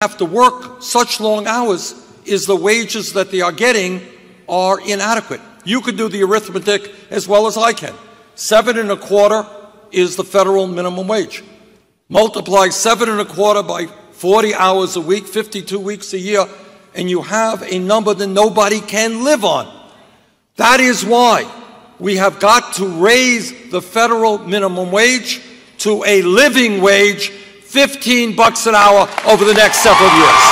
have to work such long hours is the wages that they are getting are inadequate. You could do the arithmetic as well as I can. 7 1/4 is the federal minimum wage. Multiply 7 1/4 by 40 hours a week, 52 weeks a year, and you have a number that nobody can live on. That is why we have got to raise the federal minimum wage to a living wage, $15 an hour over the next several years.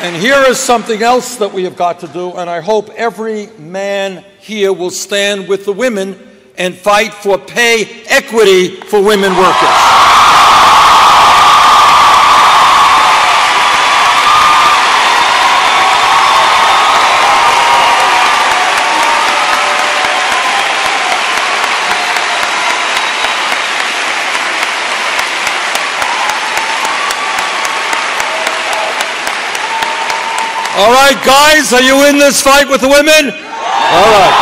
And here is something else that we have got to do, and I hope every man here will stand with the women and fight for pay equity for women workers. All right, guys, are you in this fight with the women? All right.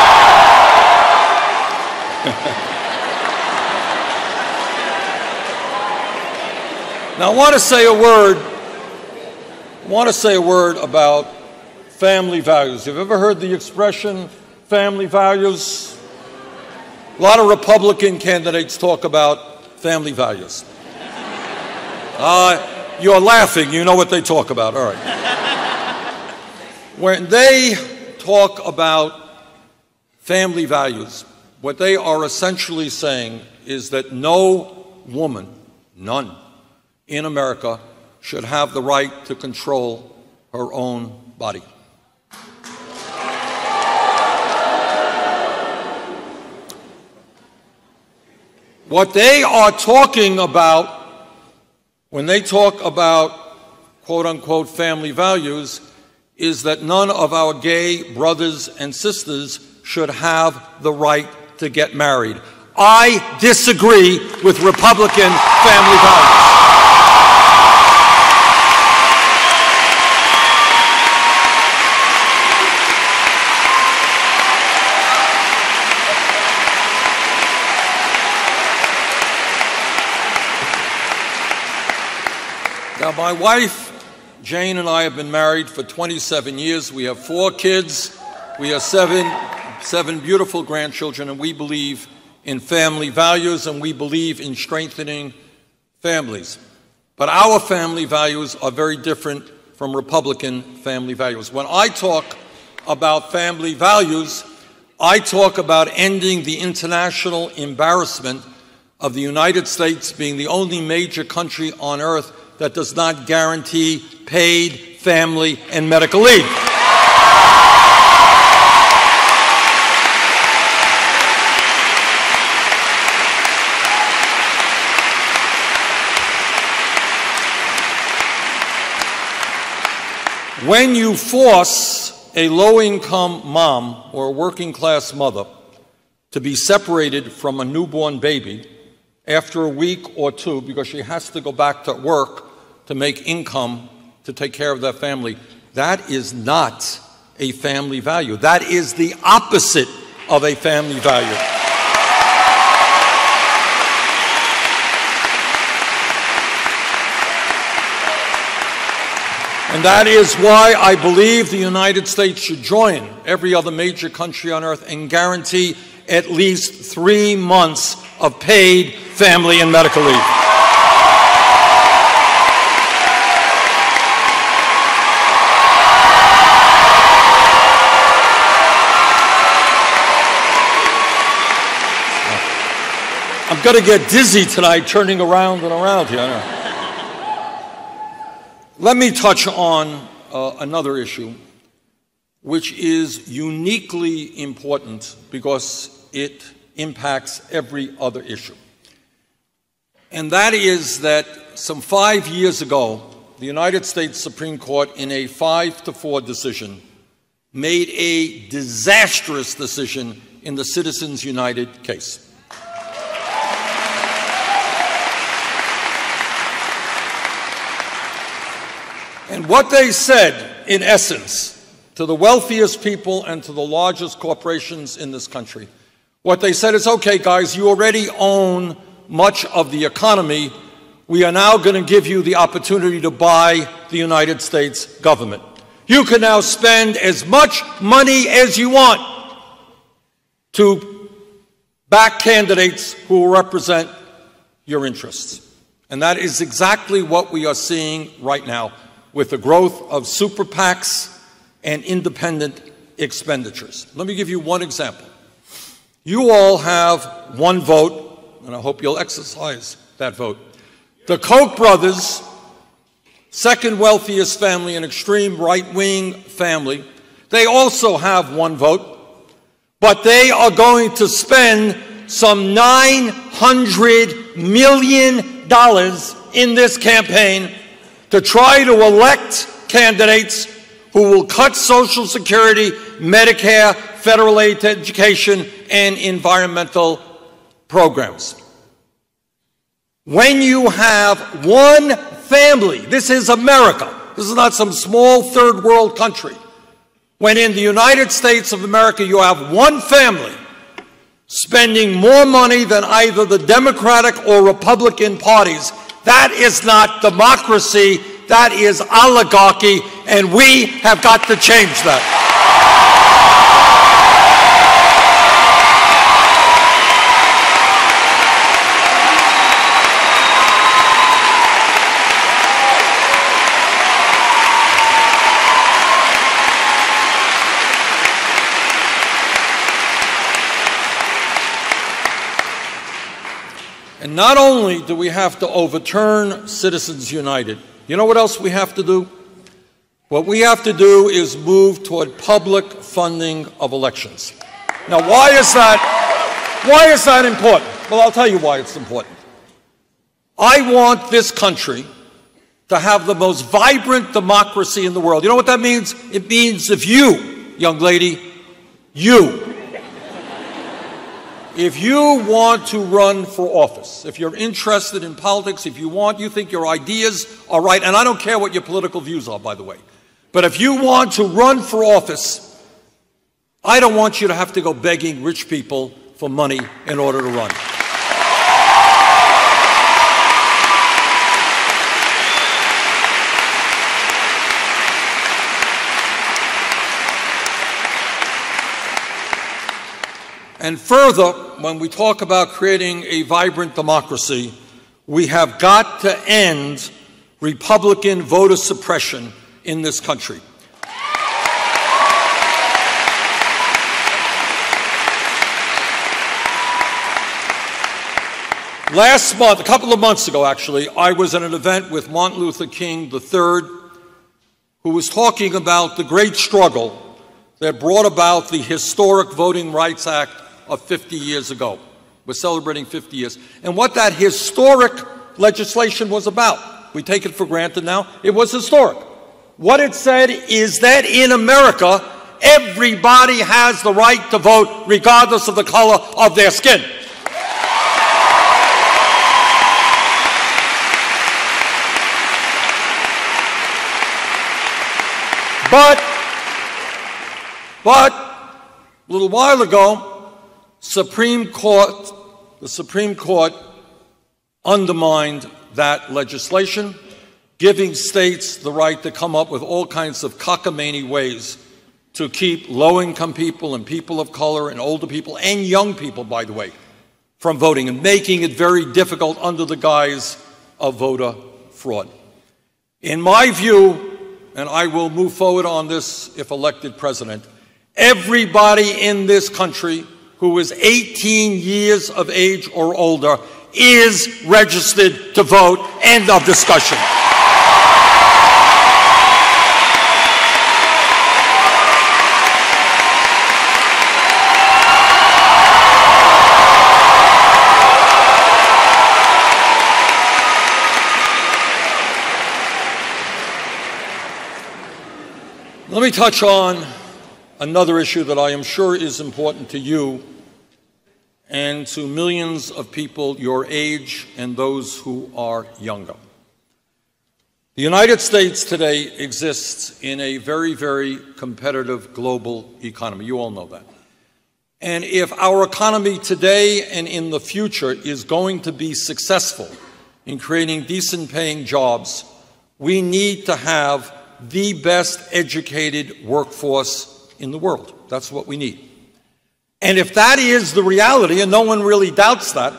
Now, I want to say a word about family values. Have you ever heard the expression family values? A lot of Republican candidates talk about family values. You're laughing. You know what they talk about. All right. When they talk about family values, what they are essentially saying is that no woman, none, in America should have the right to control her own body. What they are talking about when they talk about quote-unquote family values is that none of our gay brothers and sisters should have the right to get married. I disagree with Republican family values. Now, my wife Jane and I have been married for 27 years. We have 4 kids. We have seven beautiful grandchildren, and we believe in family values, and we believe in strengthening families. But our family values are very different from Republican family values. When I talk about family values, I talk about ending the international embarrassment of the United States being the only major country on earth that does not guarantee paid family and medical leave. When you force a low-income mom or a working-class mother to be separated from a newborn baby after a week or 2 because she has to go back to work to make income to take care of that family, that is not a family value. That is the opposite of a family value. And that is why I believe the United States should join every other major country on earth and guarantee at least 3 months of paid family and medical leave. I'm going to get dizzy tonight turning around and around here. Let me touch on another issue, which is uniquely important because it impacts every other issue. And that is that some 5 years ago, the United States Supreme Court, in a 5-4 decision, made a disastrous decision in the Citizens United case. And what they said, in essence, to the wealthiest people and to the largest corporations in this country. What they said is, okay, guys, you already own much of the economy. We are now going to give you the opportunity to buy the United States government. You can now spend as much money as you want to back candidates who will represent your interests. And that is exactly what we are seeing right now with the growth of super PACs and independent expenditures. Let me give you one example. You all have one vote, and I hope you'll exercise that vote. The Koch brothers, second wealthiest family, an extreme right-wing family, they also have one vote, but they are going to spend some $900 million in this campaign to try to elect candidates who will cut Social Security, Medicare, federal aid to education, and environmental programs. When you have one family, this is America, this is not some small third world country. When in the United States of America you have one family spending more money than either the Democratic or Republican parties, that is not democracy, that is oligarchy, and we have got to change that. And not only do we have to overturn Citizens United, you know what else we have to do? What we have to do is move toward public funding of elections. Now, why is that important? Well, I'll tell you why it's important. I want this country to have the most vibrant democracy in the world. You know what that means? It means if you, young lady, if you want to run for office, if you're interested in politics, if you think your ideas are right, and I don't care what your political views are, by the way, but if you want to run for office, I don't want you to have to go begging rich people for money in order to run. And further, when we talk about creating a vibrant democracy, we have got to end Republican voter suppression in this country. Last month, a couple of months ago actually, I was at an event with Martin Luther King III, who was talking about the great struggle that brought about the historic Voting Rights Act of 50 years ago. We're celebrating 50 years. And what that historic legislation was about, we take it for granted now, it was historic. What it said is that in America, everybody has the right to vote regardless of the color of their skin. But a little while ago, the Supreme Court undermined that legislation, giving states the right to come up with all kinds of cockamamie ways to keep low-income people and people of color and older people and young people, by the way, from voting, and making it very difficult under the guise of voter fraud. In my view, and I will move forward on this if elected president, everybody in this country who is 18 years of age or older is registered to vote. End of discussion. Let me touch on another issue that I am sure is important to you and to millions of people your age and those who are younger. The United States today exists in a very, very competitive global economy. You all know that. And if our economy today and in the future is going to be successful in creating decent paying jobs, we need to have the best educated workforce in the world. That's what we need. And if that is the reality, and no one really doubts that,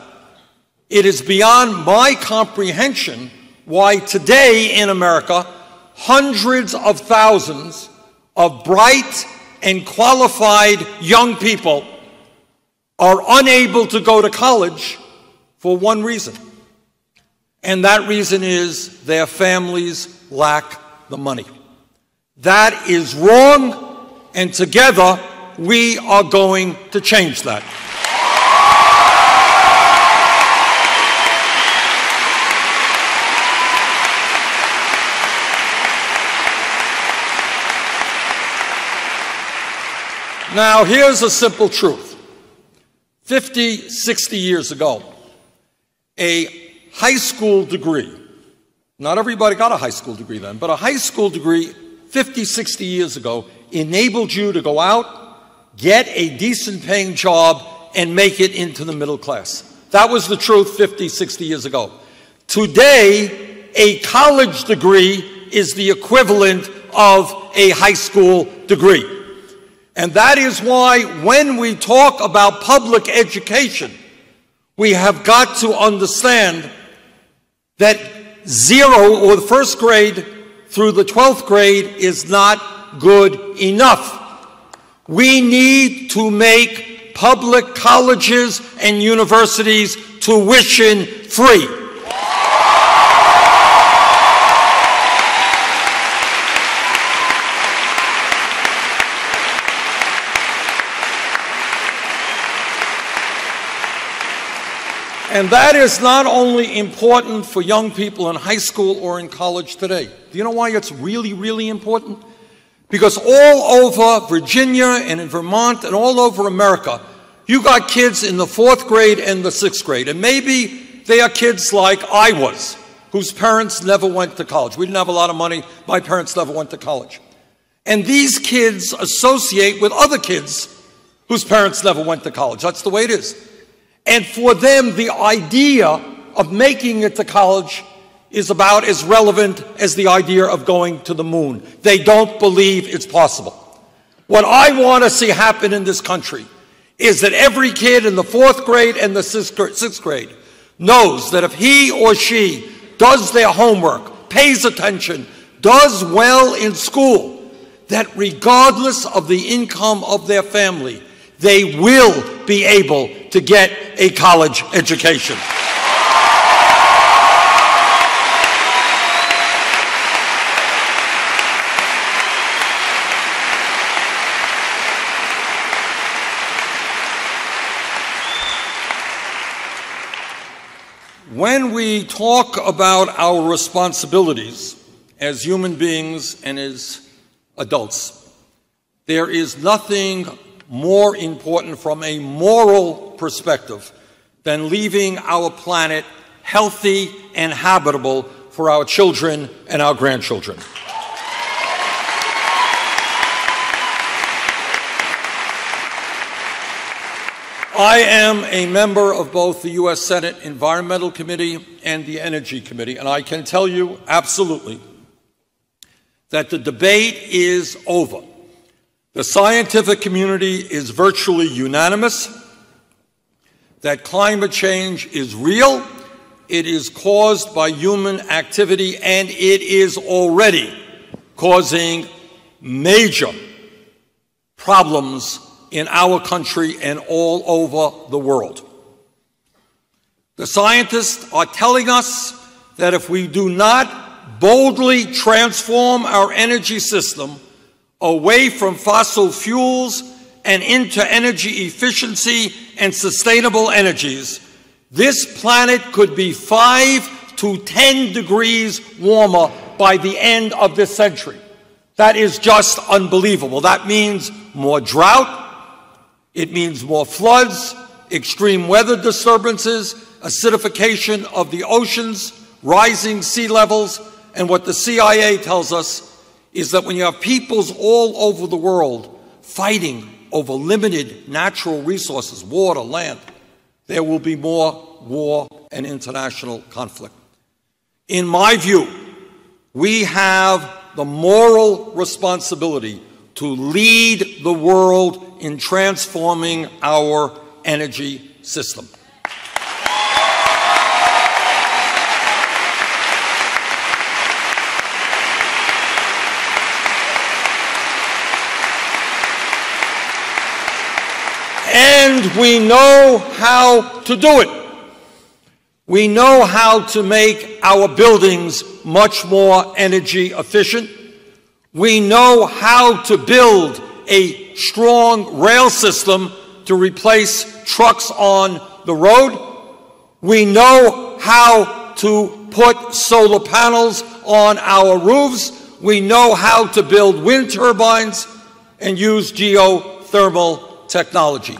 it is beyond my comprehension why today in America, hundreds of thousands of bright and qualified young people are unable to go to college for one reason. And that reason is their families lack the money. That is wrong, and together we are going to change that. Now, here's a simple truth. 50, 60 years ago, a high school degree, not everybody got a high school degree then, but a high school degree 50, 60 years ago enabled you to go out, get a decent paying job, and make it into the middle class. That was the truth 50, 60 years ago. Today, a college degree is the equivalent of a high school degree. And that is why when we talk about public education, we have got to understand that zero, or the first grade through the 12th grade, is not good enough. We need to make public colleges and universities tuition free. And that is not only important for young people in high school or in college today. Do you know why it's really, really important? Because all over Virginia and in Vermont and all over America, you got kids in the 4th grade and the 6th grade. And maybe they are kids like I was, whose parents never went to college. We didn't have a lot of money. My parents never went to college. And these kids associate with other kids whose parents never went to college. That's the way it is. And for them, the idea of making it to college is about as relevant as the idea of going to the moon. They don't believe it's possible. What I want to see happen in this country is that every kid in the 4th grade and the 6th grade knows that if he or she does their homework, pays attention, does well in school, that regardless of the income of their family, they will be able to get a college education. When we talk about our responsibilities as human beings and as adults, there is nothing more important from a moral perspective than leaving our planet healthy and habitable for our children and our grandchildren. I am a member of both the U.S. Senate Environmental Committee and the Energy Committee, and I can tell you absolutely that the debate is over. The scientific community is virtually unanimous that climate change is real, it is caused by human activity, and it is already causing major problems in our country and all over the world. The scientists are telling us that if we do not boldly transform our energy system away from fossil fuels and into energy efficiency and sustainable energies, this planet could be 5 to 10 degrees warmer by the end of this century. That is just unbelievable. That means more drought, it means more floods, extreme weather disturbances, acidification of the oceans, rising sea levels, And what the CIA tells us is that when you have peoples all over the world fighting over limited natural resources, water, land, there will be more war and international conflict. In my view, we have the moral responsibility to lead the world in transforming our energy system. And we know how to do it. We know how to make our buildings much more energy efficient. We know how to build a strong rail system to replace trucks on the road. We know how to put solar panels on our roofs. We know how to build wind turbines and use geothermal technology.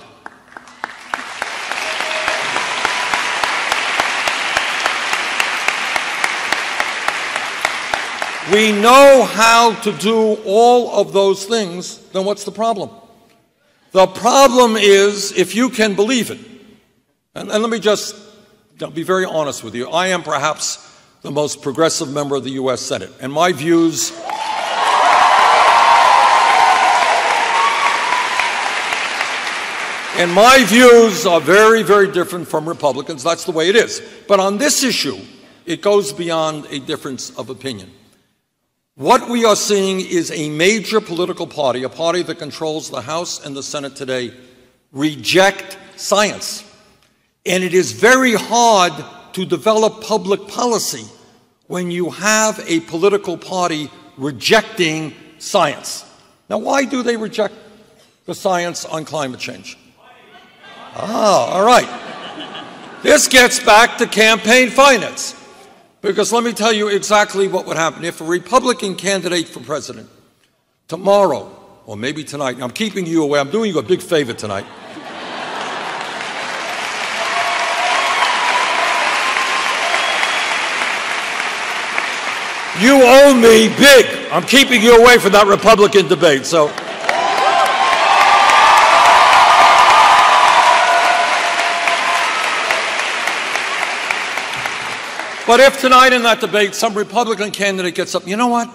We know how to do all of those things, then what's the problem? The problem is if you can believe it. And let me just be very honest with you. I am perhaps the most progressive member of the U.S. Senate, and my views are very, very different from Republicans. That's the way it is. But on this issue, it goes beyond a difference of opinion. What we are seeing is a major political party, a party that controls the House and the Senate today, reject science. And it is very hard to develop public policy when you have a political party rejecting science. Now, why do they reject the science on climate change? All right. This gets back to campaign finance. Because let me tell you exactly what would happen. If a Republican candidate for president tomorrow, or maybe tonight, I'm keeping you away, I'm doing you a big favor tonight. You owe me big. I'm keeping you away from that Republican debate, so. But if tonight in that debate some Republican candidate gets up, you know what?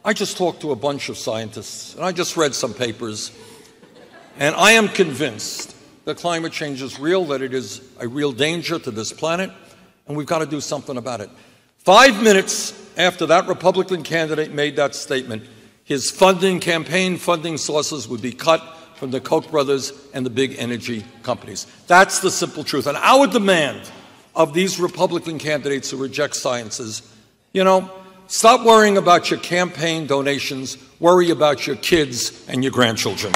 I just talked to a bunch of scientists, and I just read some papers, and I am convinced that climate change is real, that it is a real danger to this planet, and we've got to do something about it. 5 minutes after that Republican candidate made that statement, his campaign funding sources would be cut from the Koch brothers and the big energy companies. That's the simple truth. And our demand of these Republican candidates who reject science is, you know, stop worrying about your campaign donations, worry about your kids and your grandchildren.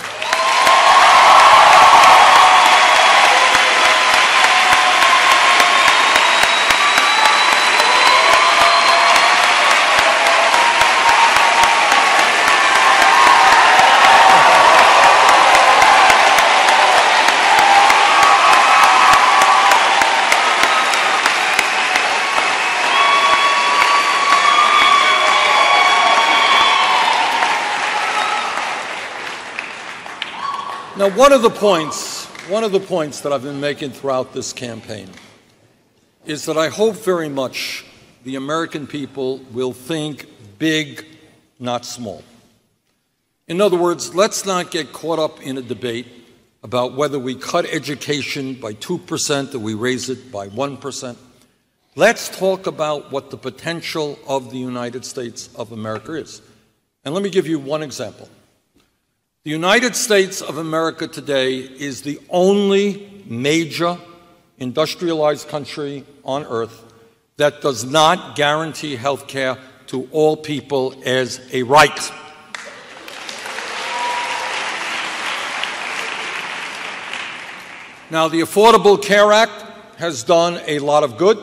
Now, one of the points that I've been making throughout this campaign is that I hope very much the American people will think big, not small. In other words, let's not get caught up in a debate about whether we cut education by 2% or we raise it by 1%. Let's talk about what the potential of the United States of America is. And let me give you one example. The United States of America today is the only major industrialized country on earth that does not guarantee health care to all people as a right. Now, the Affordable Care Act has done a lot of good.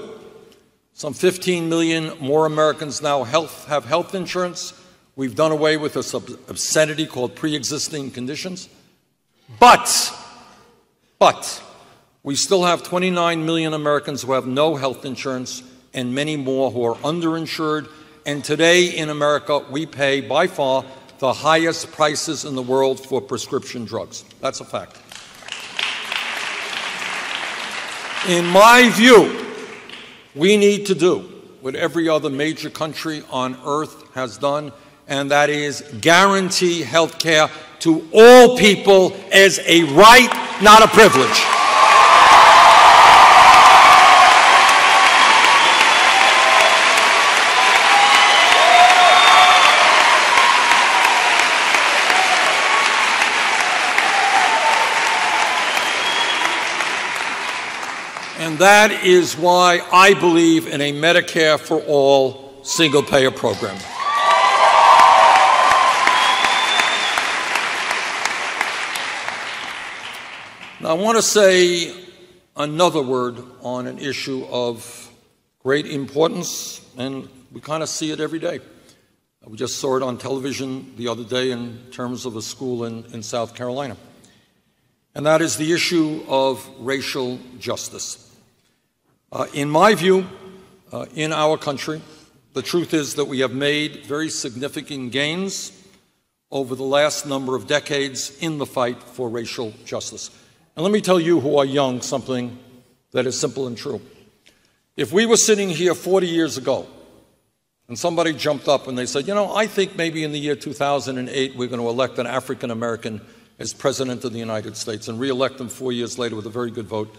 Some 15 million more Americans now have health insurance. We've done away with this obscenity called pre-existing conditions. But we still have 29 million Americans who have no health insurance and many more who are underinsured and today in America, we pay by far the highest prices in the world for prescription drugs. That's a fact. In my view, we need to do what every other major country on earth has done, and that is guarantee health care to all people as a right, not a privilege. And that is why I believe in a Medicare for all single-payer program. Now, I want to say another word on an issue of great importance, and we kind of see it every day. We just saw it on television the other day in terms of a school in South Carolina. And that is the issue of racial justice. In my view, in our country, the truth is that we have made very significant gains over the last number of decades in the fight for racial justice. And let me tell you who are young something that is simple and true. If we were sitting here 40 years ago and somebody jumped up and they said, you know, I think maybe in the year 2008 we're going to elect an African American as President of the United States and re-elect them 4 years later with a very good vote,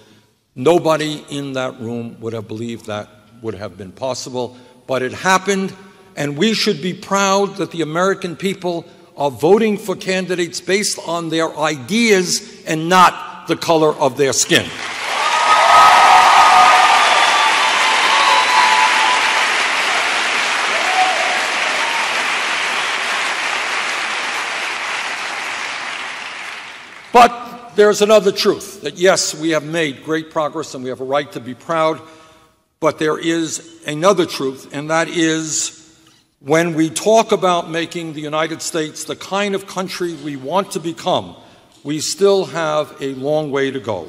nobody in that room would have believed that would have been possible, but it happened, and we should be proud that the American people are voting for candidates based on their ideas and not the color of their skin. But there's another truth, that yes, we have made great progress and we have a right to be proud, but there is another truth, and that is when we talk about making the United States the kind of country we want to become, we still have a long way to go.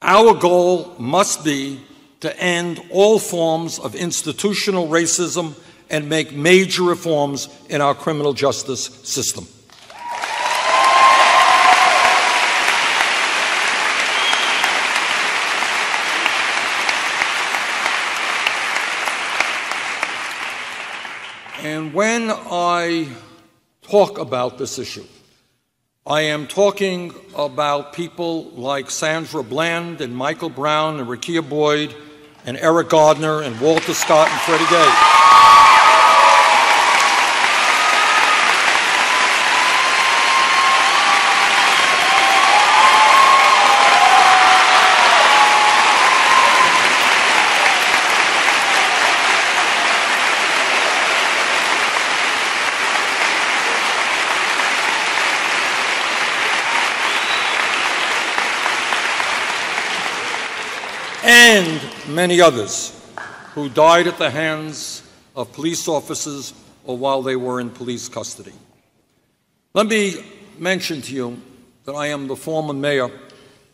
Our goal must be to end all forms of institutional racism and make major reforms in our criminal justice system. And when I talk about this issue, I am talking about people like Sandra Bland and Michael Brown and Rekia Boyd and Eric Gardner and Walter Scott and Freddie Gay. And many others who died at the hands of police officers or while they were in police custody. Let me mention to you that I am the former mayor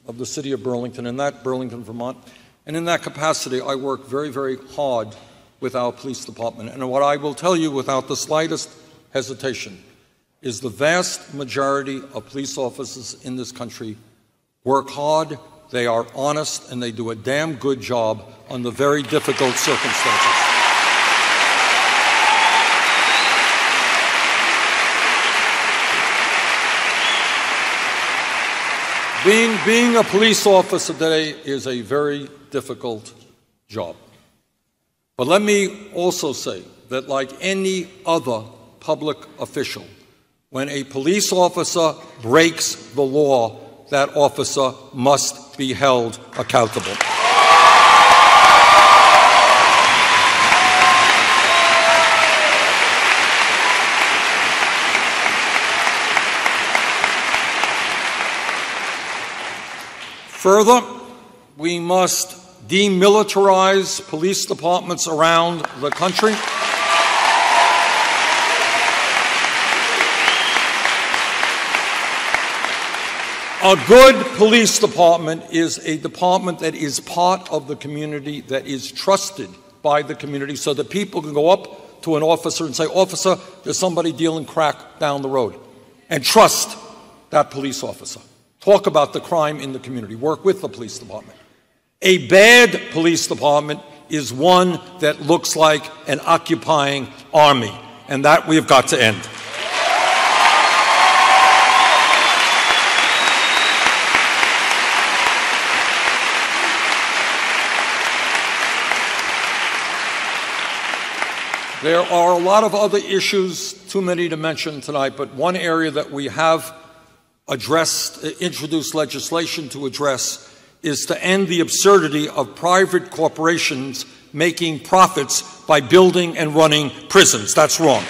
of the city of Burlington, Burlington, Vermont, and in that capacity I work very, very hard with our police department. And what I will tell you without the slightest hesitation is the vast majority of police officers in this country work hard, they are honest, and they do a damn good job under very difficult circumstances. Being a police officer today is a very difficult job. But let me also say that like any other public official, when a police officer breaks the law, that officer must be held accountable. Further, we must demilitarize police departments around the country. A good police department is a department that is part of the community, that is trusted by the community, so that people can go up to an officer and say, "Officer, there's somebody dealing crack down the road," and trust that police officer. Talk about the crime in the community. Work with the police department. A bad police department is one that looks like an occupying army, and that we have got to end. There are a lot of other issues, too many to mention tonight, but one area that we have introduced legislation to address is to end the absurdity of private corporations making profits by building and running prisons. That's wrong.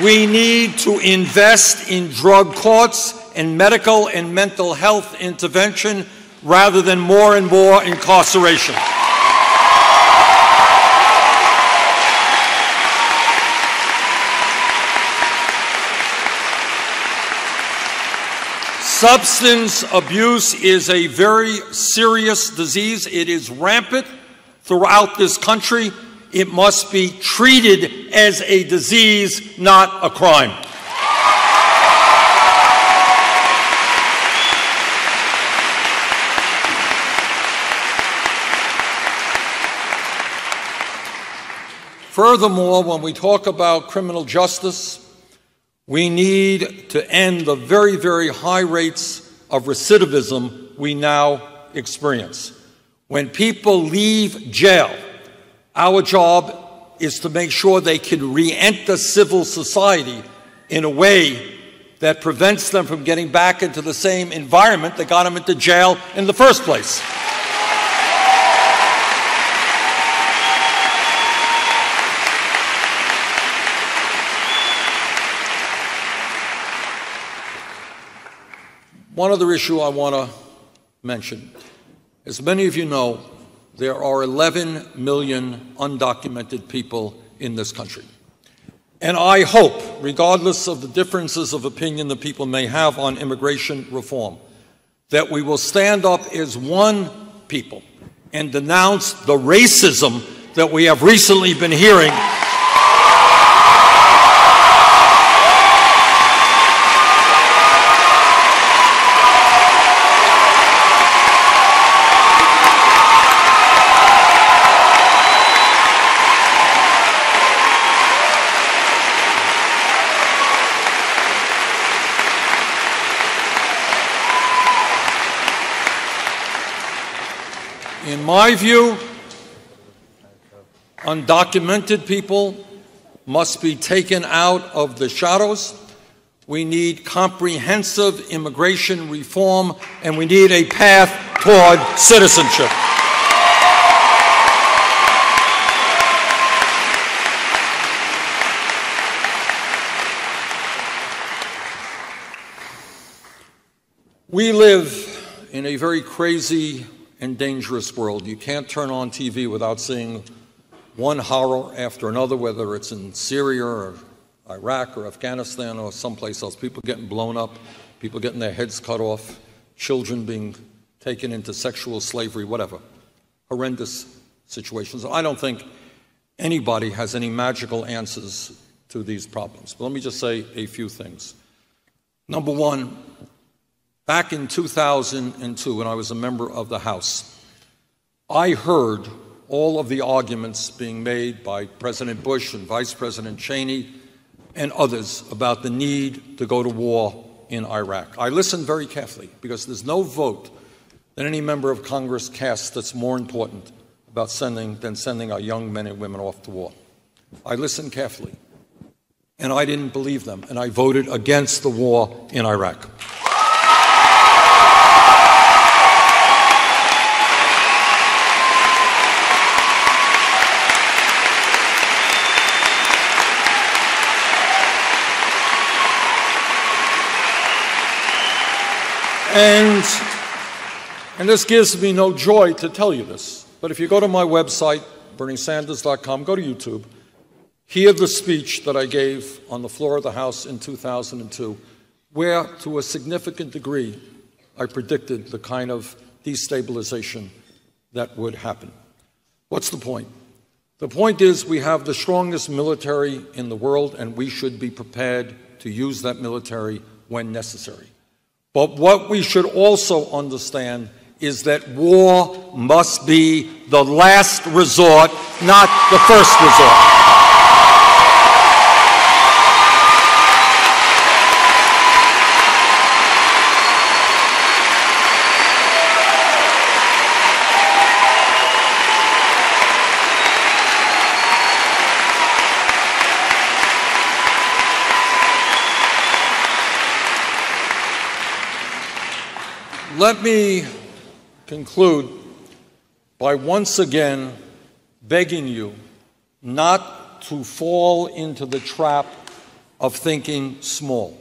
We need to invest in drug courts and medical and mental health intervention rather than more and more incarceration. Substance abuse is a very serious disease. It is rampant throughout this country. It must be treated as a disease, not a crime. Furthermore, when we talk about criminal justice, we need to end the very, very high rates of recidivism we now experience. When people leave jail, our job is to make sure they can re-enter civil society in a way that prevents them from getting back into the same environment that got them into jail in the first place. One other issue I want to mention. As many of you know, there are 11 million undocumented people in this country. And I hope, regardless of the differences of opinion that people may have on immigration reform, that we will stand up as one people and denounce the racism that we have recently been hearing. In my view, undocumented people must be taken out of the shadows. We need comprehensive immigration reform, and we need a path toward citizenship. We live in a very crazy and dangerous world. You can't turn on TV without seeing one horror after another, whether it's in Syria or Iraq or Afghanistan or someplace else. People getting blown up, people getting their heads cut off, children being taken into sexual slavery, whatever. Horrendous situations. I don't think anybody has any magical answers to these problems. But let me just say a few things. Number one, back in 2002, when I was a member of the House, I heard all of the arguments being made by President Bush and Vice President Cheney and others about the need to go to war in Iraq. I listened very carefully because there's no vote that any member of Congress casts that's more important about than sending our young men and women off to war. I listened carefully, and I didn't believe them, and I voted against the war in Iraq. And this gives me no joy to tell you this, but if you go to my website, BernieSanders.com, go to YouTube, hear the speech that I gave on the floor of the House in 2002, where, to a significant degree, I predicted the kind of destabilization that would happen. What's the point? The point is we have the strongest military in the world, and we should be prepared to use that military when necessary. But what we should also understand is that war must be the last resort, not the first resort. Let me conclude by once again begging you not to fall into the trap of thinking small.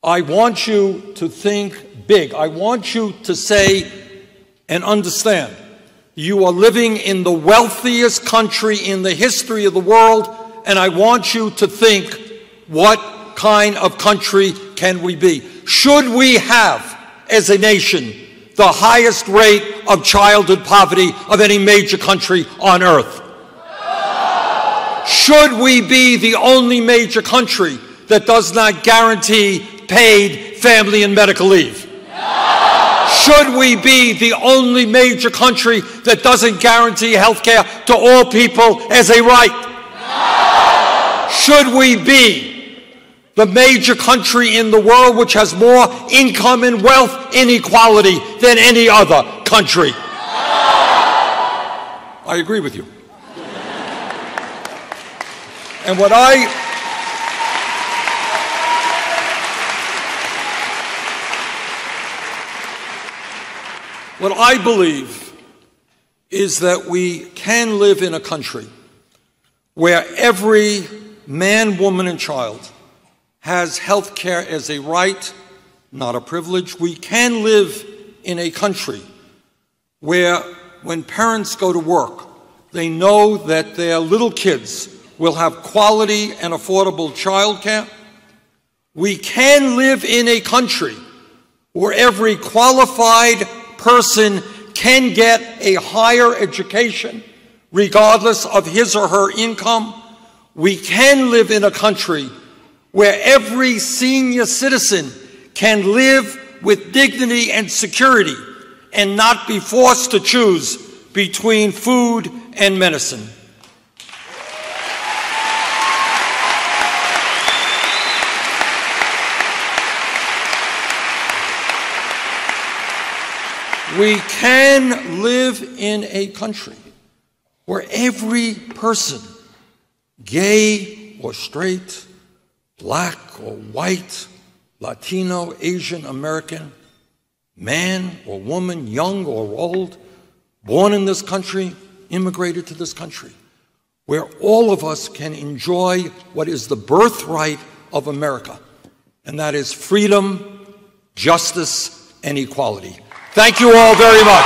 I want you to think big. I want you to say and understand you are living in the wealthiest country in the history of the world, and I want you to think, what kind of country can we be? Should we have, as a nation, the highest rate of childhood poverty of any major country on earth? Should we be the only major country that does not guarantee paid family and medical leave? Should we be the only major country that doesn't guarantee health care to all people as a right? Should we be the major country in the world which has more income and wealth inequality than any other country? I agree with you. And what I believe is that we can live in a country where every man, woman, and child has health care as a right, not a privilege. We can live in a country where when parents go to work, they know that their little kids will have quality and affordable child care. We can live in a country where every qualified person can get a higher education regardless of his or her income. We can live in a country where every senior citizen can live with dignity and security and not be forced to choose between food and medicine. We can live in a country where every person, gay or straight, black or white, Latino, Asian, American, man or woman, young or old, born in this country, immigrated to this country, where all of us can enjoy what is the birthright of America, and that is freedom, justice, and equality. Thank you all very much.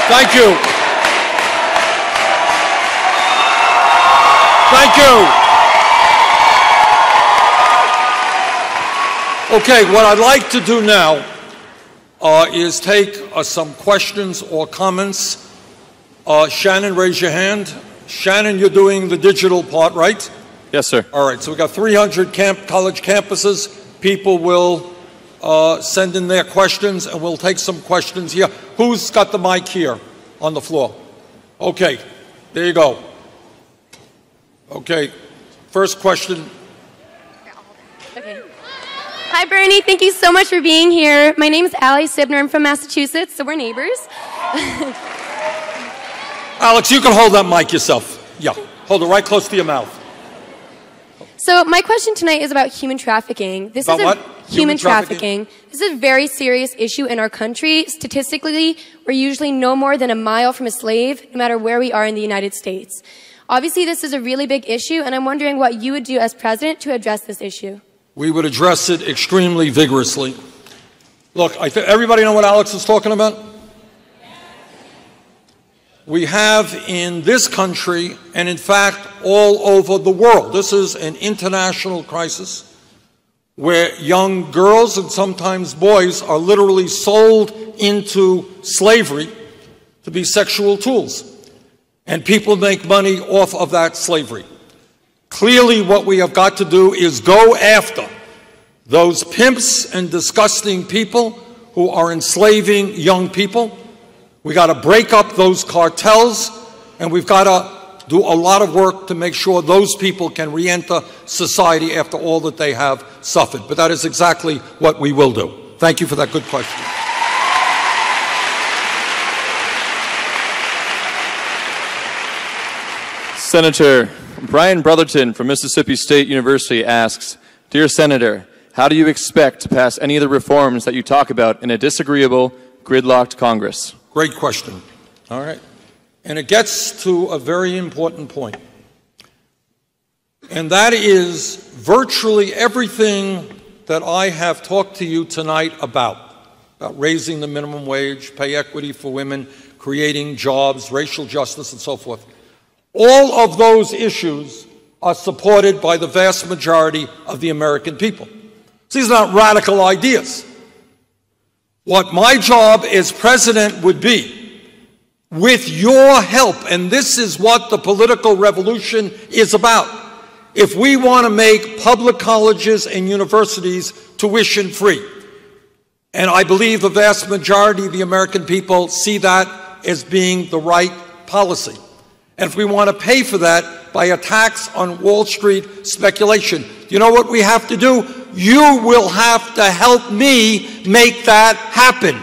Thank you. Thank you. Okay, what I'd like to do now is take some questions or comments. Shannon, raise your hand. Shannon, you're doing the digital part, right? Yes, sir. All right, so we've got 300 college campuses. People will send in their questions, and we'll take some questions here. Who's got the mic here on the floor? Okay, there you go. Okay, first question. Okay. Hi, Bernie. Thank you so much for being here. My name is Allie Sibner. I'm from Massachusetts, so we're neighbors. Alex, you can hold that mic yourself. Yeah, hold it right close to your mouth. So my question tonight is about human trafficking. This About is what? Human trafficking. This is a very serious issue in our country. Statistically, we're usually no more than a mile from a slave, no matter where we are in the United States. Obviously, this is a really big issue, and I'm wondering what you would do as president to address this issue. We would address it extremely vigorously. Look, everybody know what Alex is talking about? We have in this country, and in fact all over the world, this is an international crisis where young girls and sometimes boys are literally sold into slavery to be sexual tools. And people make money off of that slavery. Clearly what we have got to do is go after those pimps and disgusting people who are enslaving young people. We got to break up those cartels, and we've got to do a lot of work to make sure those people can re-enter society after all that they have suffered. But that is exactly what we will do. Thank you for that good question. Senator Brian Brotherton from Mississippi State University asks, Dear Senator, how do you expect to pass any of the reforms that you talk about in a disagreeable, gridlocked Congress? Great question. All right. And it gets to a very important point. And that is virtually everything that I have talked to you tonight about raising the minimum wage, pay equity for women, creating jobs, racial justice, and so forth. All of those issues are supported by the vast majority of the American people. These are not radical ideas. What my job as president would be, with your help, and this is what the political revolution is about, if we want to make public colleges and universities tuition free, and I believe the vast majority of the American people see that as being the right policy. And if we want to pay for that by a tax on Wall Street speculation, you know what we have to do? You will have to help me make that happen.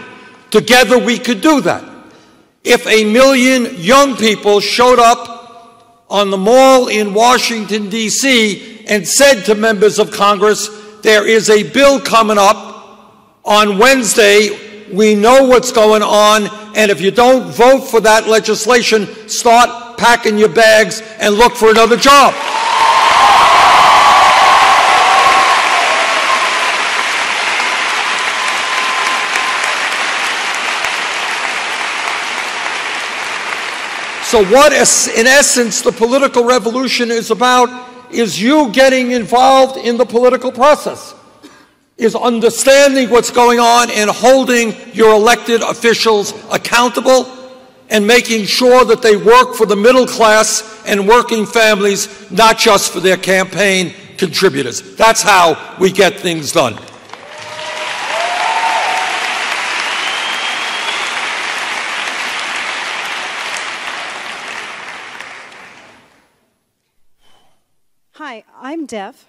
Together we could do that. If 1 million young people showed up on the mall in Washington, D.C. and said to members of Congress, there is a bill coming up on Wednesday, we know what's going on, and if you don't vote for that legislation, start packing your bags and look for another job. So what, in essence, the political revolution is about is you getting involved in the political process, is understanding what's going on and holding your elected officials accountable and making sure that they work for the middle class and working families, not just for their campaign contributors. That's how we get things done. Hi, I'm deaf,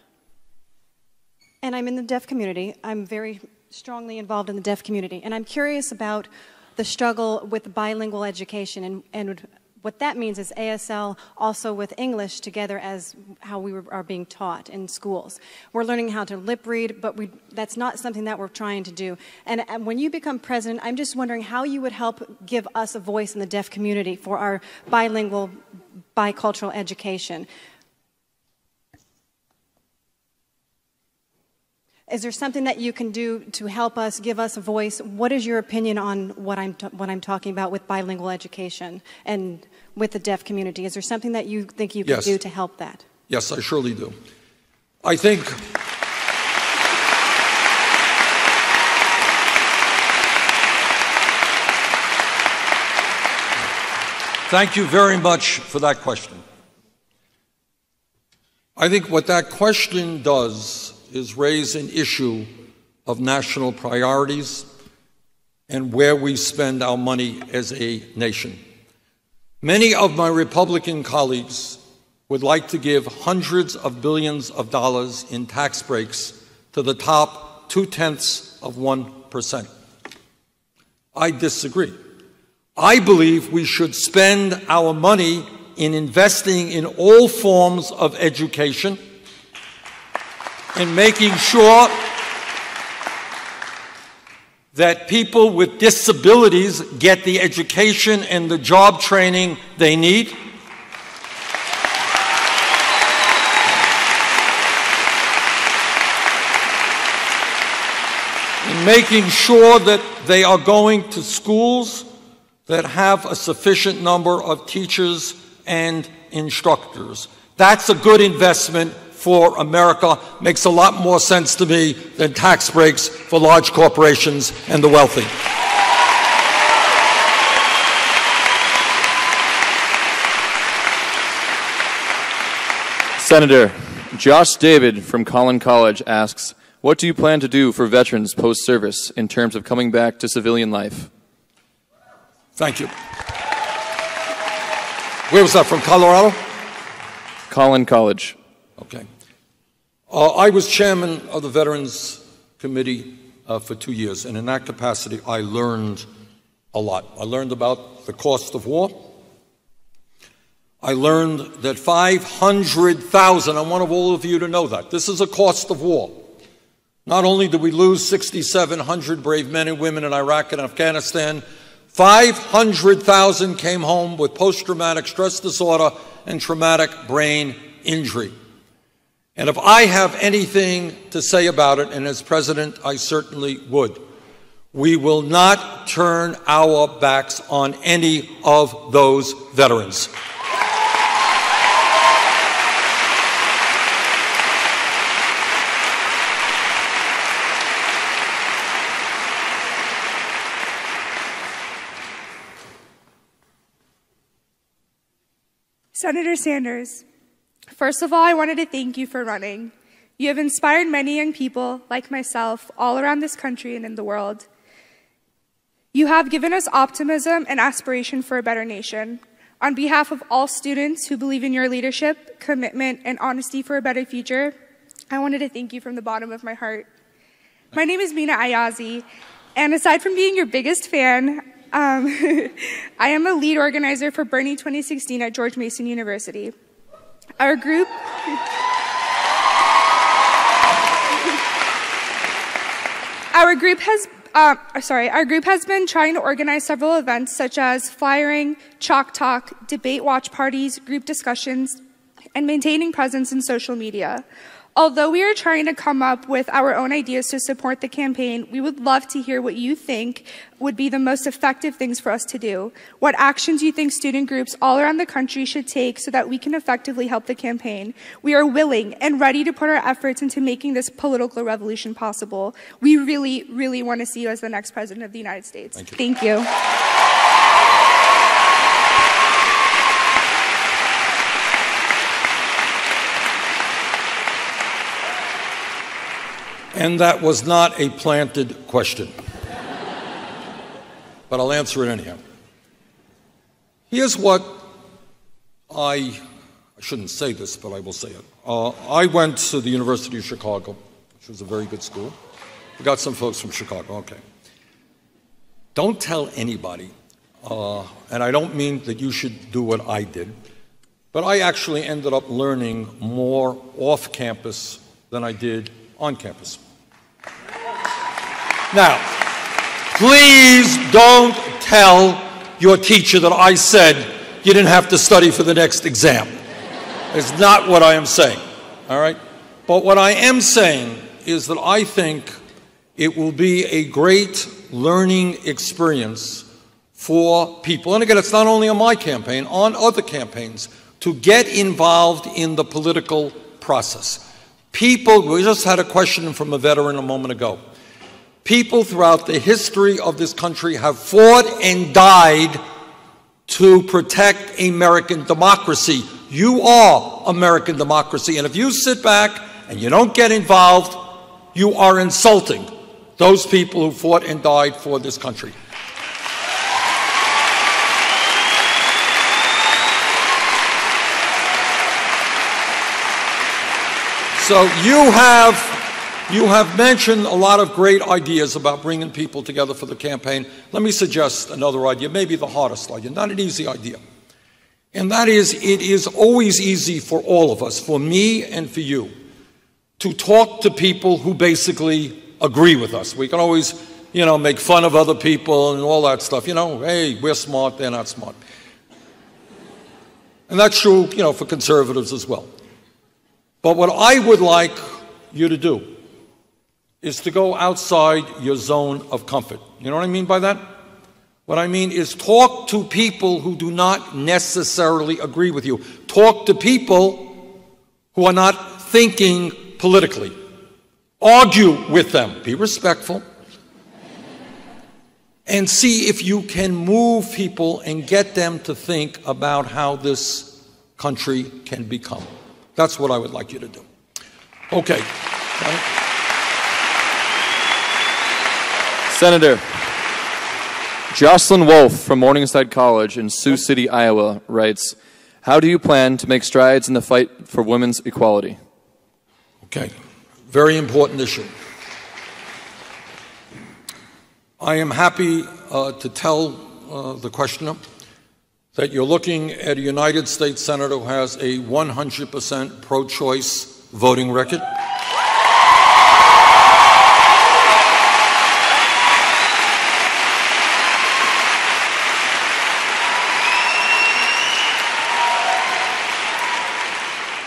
and I'm in the deaf community. I'm very strongly involved in the deaf community, and I'm curious about the struggle with bilingual education, and what that means is ASL also with English together as how we are being taught in schools. We're learning how to lip read, but that's not something that we're trying to do. And when you become president, I'm just wondering how you would help give us a voice in the deaf community for our bilingual, bicultural education. Is there something that you can do to help us, give us a voice? What is your opinion on what I'm talking about with bilingual education and with the deaf community? Is there something that you think you can do to help that? Yes, I surely do. I think thank you very much for that question. I think what that question does is raise an issue of national priorities and where we spend our money as a nation. Many of my Republican colleagues would like to give hundreds of billions of dollars in tax breaks to the top 0.2%. I disagree. I believe we should spend our money in investing in all forms of education, in making sure that people with disabilities get the education and the job training they need. In making sure that they are going to schools that have a sufficient number of teachers and instructors. That's a good investment for America. Makes a lot more sense to me than tax breaks for large corporations and the wealthy. Senator Josh David from Collin College asks, what do you plan to do for veterans post-service in terms of coming back to civilian life? Thank you. Where was that, from Colorado? Collin College. Okay. I was chairman of the Veterans Committee for 2 years, and in that capacity, I learned a lot. I learned about the cost of war. I learned that 500,000, I want all of you to know that, this is a cost of war. Not only did we lose 6,700 brave men and women in Iraq and Afghanistan, 500,000 came home with post-traumatic stress disorder and traumatic brain injury. And if I have anything to say about it, and as president I certainly would, we will not turn our backs on any of those veterans. Senator Sanders, first of all, I wanted to thank you for running. You have inspired many young people, like myself, all around this country and in the world. You have given us optimism and aspiration for a better nation. On behalf of all students who believe in your leadership, commitment, and honesty for a better future, I wanted to thank you from the bottom of my heart. My name is Mina Ayazi, and aside from being your biggest fan, I am a lead organizer for Bernie 2016 at George Mason University. Our group has been trying to organize several events such as flyering, chalk talk, debate watch parties, group discussions, and maintaining presence in social media. Although we are trying to come up with our own ideas to support the campaign, we would love to hear what you think would be the most effective things for us to do. What actions you think student groups all around the country should take so that we can effectively help the campaign. We are willing and ready to put our efforts into making this political revolution possible. We really, really want to see you as the next president of the United States. Thank you. Thank you. And that was not a planted question. But I'll answer it anyhow. Here's what I shouldn't say this, but I will say it. I went to the University of Chicago, which was a very good school. We got some folks from Chicago, okay. Don't tell anybody, and I don't mean that you should do what I did, but I actually ended up learning more off campus than I did on campus. Now, please don't tell your teacher that I said you didn't have to study for the next exam. It's not what I am saying, all right? But what I am saying is that I think it will be a great learning experience for people. And again, it's not only on my campaign, on other campaigns, to get involved in the political process. People, we just had a question from a veteran a moment ago. People throughout the history of this country have fought and died to protect American democracy. You are American democracy, and if you sit back and you don't get involved, you are insulting those people who fought and died for this country. So you have mentioned a lot of great ideas about bringing people together for the campaign. Let me suggest another idea, maybe the hardest idea, not an easy idea. And that is, it is always easy for all of us, for me and for you, to talk to people who basically agree with us. We can always, make fun of other people and all that stuff. Hey, we're smart, they're not smart. And that's true, for conservatives as well. But what I would like you to do is to go outside your zone of comfort. You know what I mean by that? What I mean is talk to people who do not necessarily agree with you. Talk to people who are not thinking politically. Argue with them. Be respectful. And see if you can move people and get them to think about how this country can become. That's what I would like you to do. Okay. Senator Jocelyn Wolf from Morningside College in Sioux City, Iowa writes, how do you plan to make strides in the fight for women's equality? Okay. Very important issue. I am happy to tell the questioner that you're looking at a United States Senator who has a 100% pro-choice voting record.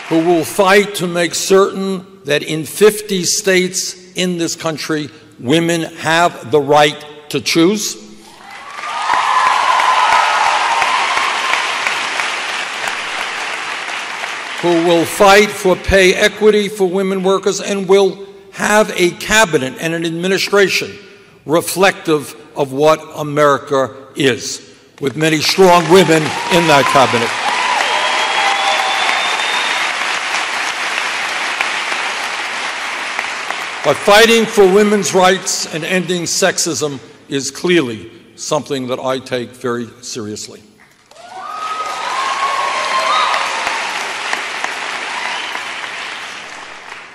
Who will fight to make certain that in 50 states in this country, women have the right to choose. Who will fight for pay equity for women workers and will have a cabinet and an administration reflective of what America is, with many strong women in that cabinet. But fighting for women's rights and ending sexism is clearly something that I take very seriously.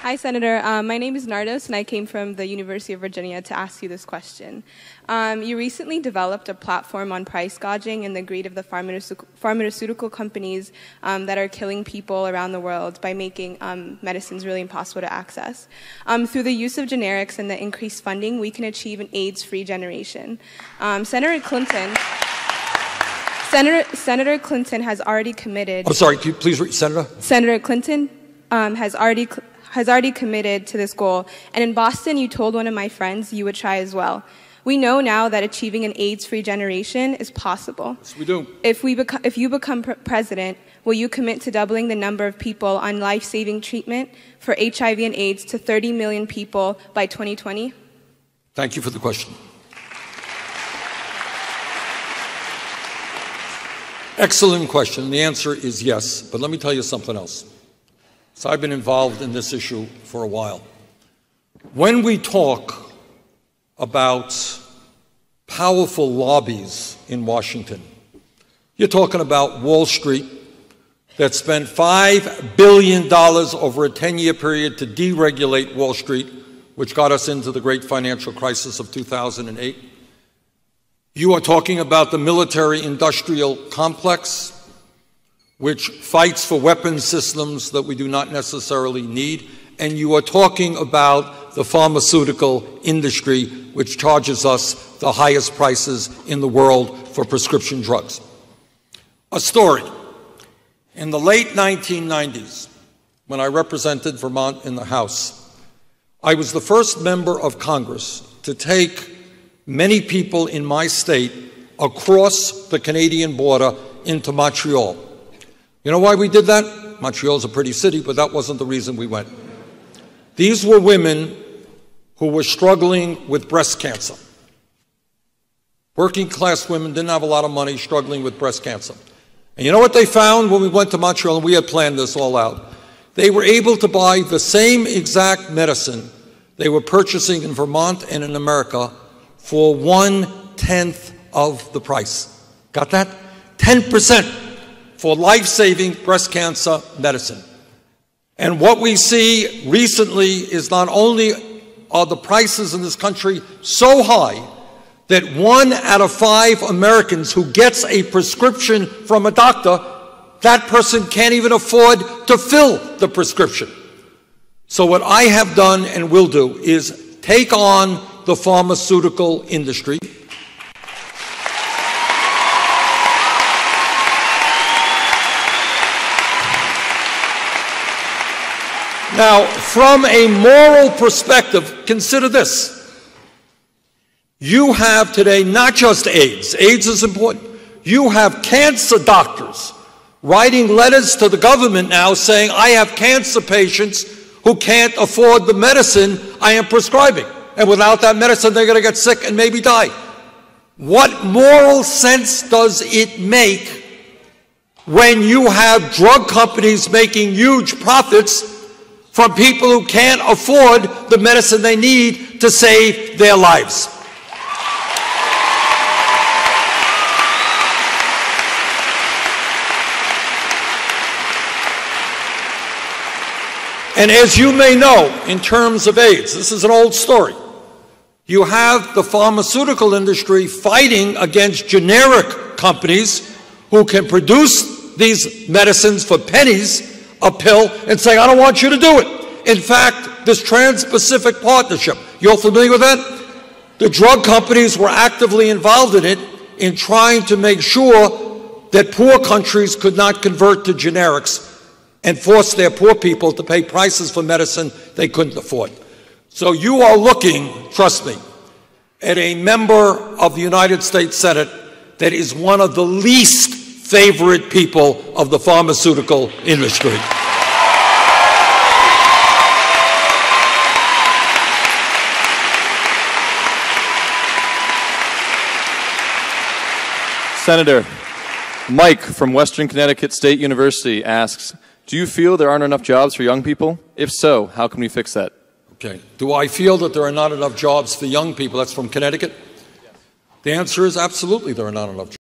Hi, Senator. My name is Nardos, and I came from the University of Virginia to ask you this question. You recently developed a platform on price gouging and the greed of the pharmaceutical companies that are killing people around the world by making medicines really impossible to access. Through the use of generics and the increased funding, we can achieve an AIDS-free generation. Senator Clinton has already committed... I'm sorry, can you please read, Senator? Senator Clinton has already committed to this goal. And in Boston, you told one of my friends you would try as well. We know now that achieving an AIDS-free generation is possible. Yes, we do. If you become president, will you commit to doubling the number of people on life-saving treatment for HIV and AIDS to 30 million people by 2020? Thank you for the question. Excellent question. The answer is yes. But let me tell you something else. So I've been involved in this issue for a while. When we talk about powerful lobbies in Washington, you're talking about Wall Street that spent $5 billion over a 10-year period to deregulate Wall Street, which got us into the great financial crisis of 2008. You are talking about the military-industrial complex, which fights for weapons systems that we do not necessarily need. And you are talking about the pharmaceutical industry, which charges us the highest prices in the world for prescription drugs. A story. In the late 1990s, when I represented Vermont in the House, I was the first member of Congress to take many people in my state across the Canadian border into Montreal. You know why we did that? Montreal's a pretty city, but that wasn't the reason we went. These were women who were struggling with breast cancer. Working class women, didn't have a lot of money, struggling with breast cancer. And you know what they found when we went to Montreal, and we had planned this all out? They were able to buy the same exact medicine they were purchasing in Vermont and in America for 1/10 of the price. Got that? 10%. For life-saving breast cancer medicine. And what we see recently is not only are the prices in this country so high that 1 out of 5 Americans who gets a prescription from a doctor, that person can't even afford to fill the prescription. So what I have done and will do is take on the pharmaceutical industry. Now, from a moral perspective, consider this. You have today not just AIDS. AIDS is important. You have cancer doctors writing letters to the government now saying, I have cancer patients who can't afford the medicine I am prescribing. And without that medicine, they're going to get sick and maybe die. What moral sense does it make when you have drug companies making huge profits from people who can't afford the medicine they need to save their lives? And as you may know, in terms of AIDS, this is an old story. You have the pharmaceutical industry fighting against generic companies who can produce these medicines for pennies a pill and saying, I don't want you to do it. In fact, this Trans-Pacific Partnership, you're familiar with that? The drug companies were actively involved in it in trying to make sure that poor countries could not convert to generics and force their poor people to pay prices for medicine they couldn't afford. So you are looking, trust me, at a member of the United States Senate that is one of the least favorite people of the pharmaceutical industry. Senator Mike from Western Connecticut State University asks, do you feel there aren't enough jobs for young people? If so, how can we fix that? Okay. Do I feel that there are not enough jobs for young people? That's from Connecticut? Yes. The answer is absolutely there are not enough jobs.